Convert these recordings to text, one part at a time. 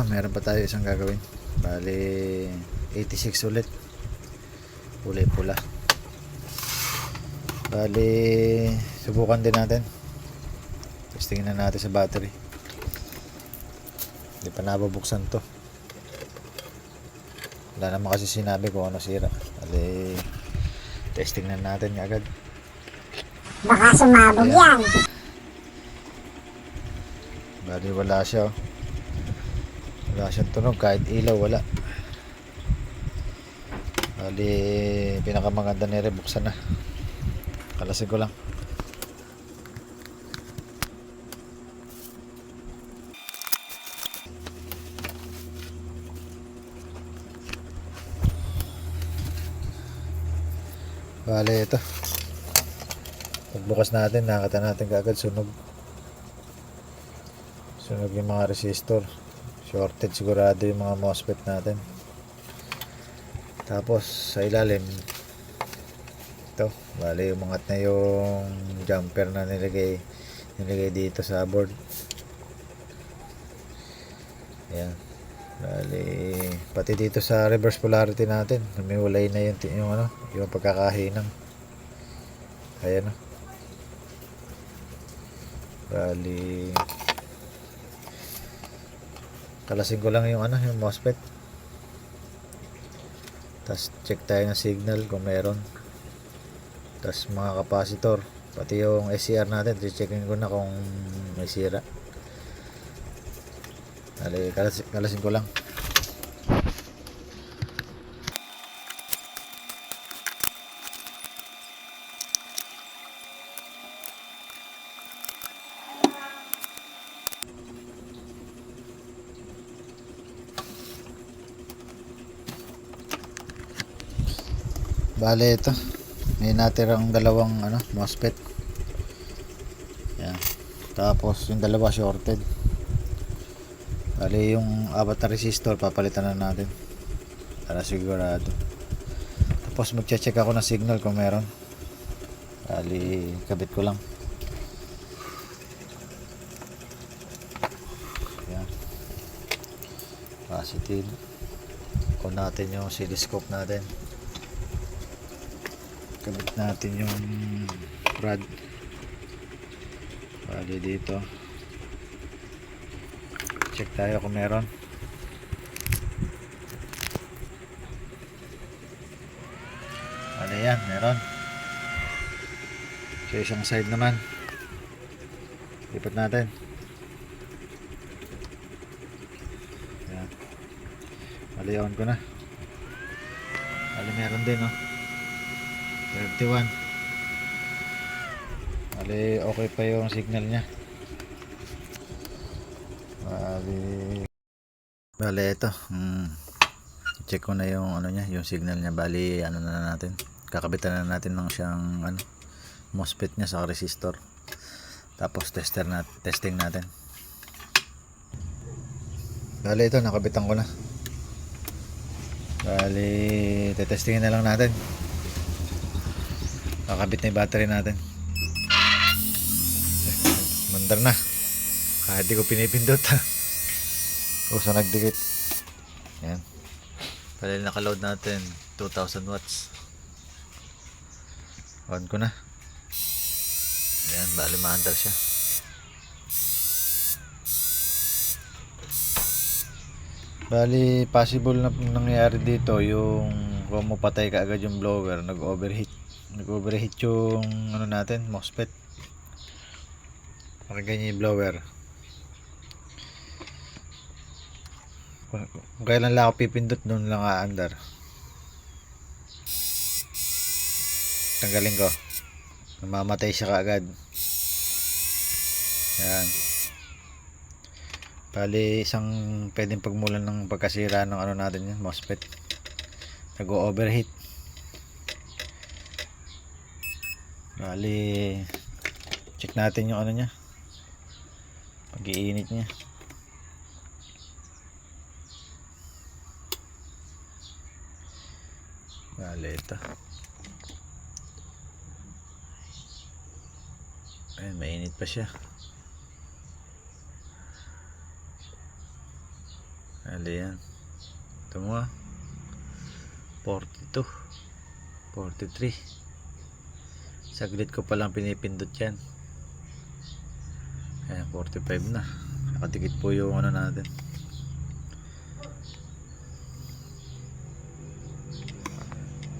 meron pa tayo isang gagawin. Bali 86 ulit, kulay pula. Bali subukan din natin, testingin na natin sa battery. Hindi pa nabubuksan to, wala naman kasi sinabi kung ano sira. Bali testing na natin agad, baka sumabog yan. bali wala siya, wala siyang tunog, kahit ilaw wala. Bali pinakamaganda nire, buksan na, kalasin ko lang. Bali ito, pagbukas natin nakita natin kaagad sunog yung mga resistor, shorted sigurado yung mga MOSFET natin. Tapos sa ilalim ito, bali umangat na yung jumper na nilagay dito sa board. Ayan, bali pati dito sa reverse polarity natin humiwalay na yung pagkakahinang. Ayan o, bali kalasin ko lang yung MOSFET, tapos check tayo ng signal kung meron, tapos mga capacitor, pati yung SCR natin checkin ko na kung may sira. Bali kalasin ko lang. Bale ito, may natirang dalawang MOSFET. Yan. Tapos yung dalawa shorted. Bale yung apat na resistor papalitan na natin para sigurado. Tapos magche-check ako ng signal kung meron. Bale kabit ko lang. Yan. Positive. Kung natin yung oscilloscope natin, kabit natin yung rod. Bali dito check tayo kung meron. Ano yan, meron. So isang side naman lipat natin. Yan, bali on ko na. Bali meron din 31. Bali okay pa yung signal nya. Bali ito, check ko na yung yung signal nya. Bali na natin, kakabitan na natin ng siyang MOSFET nya sa resistor. Tapos testing natin. Bali ito, nakabitan ko na. Bali tetestingin na lang natin. Kakabit na yung battery natin. Mandar na, kahit di ko pinipindot. Uso nagdikit. Yan, bali nakaload natin 2000 watts. On ko na. Yan, bali maandar siya. Bali possible na nangyayari dito yung kung mapatay ka agad yung blower, nag-overheat yung natin MOSFET. Ganyan yung blower. Kung kailan lang ako pipindot, noon lang aandar. Tanggalin ko, namamatay siya kaagad. Yan, bali isang pwedeng pagmulan ng pagkasira ng natin yan, MOSFET. Nag-overheat. Bali check natin yung nya, pag-iinit nya. Bali ito, ayun, mainit pa siya. Ali yan. Ito mo 42 43. Saglit ko palang pinipindot yan. Ayan, 45 na. Nakadikit po yung ano natin.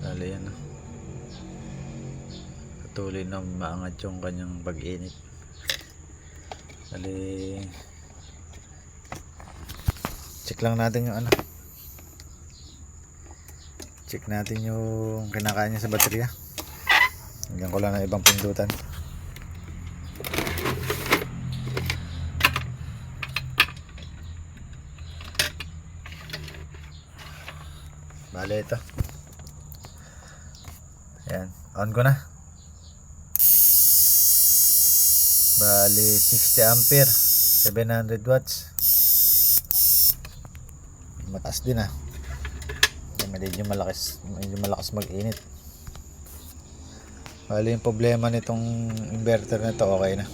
Ali yan. Patuloy na maangat yung kanyang pag-init. Ali, check lang natin yung ano. Check natin yung kinakain niya sa baterya. Hanggang ko lang ng ibang pindutan. Bale ito. Ayan, on ko na. Bali 60 ampere, 700 watts. Mataas din ah. Medyo malakas mag-init. Bali yung problema nitong inverter na to, okay na.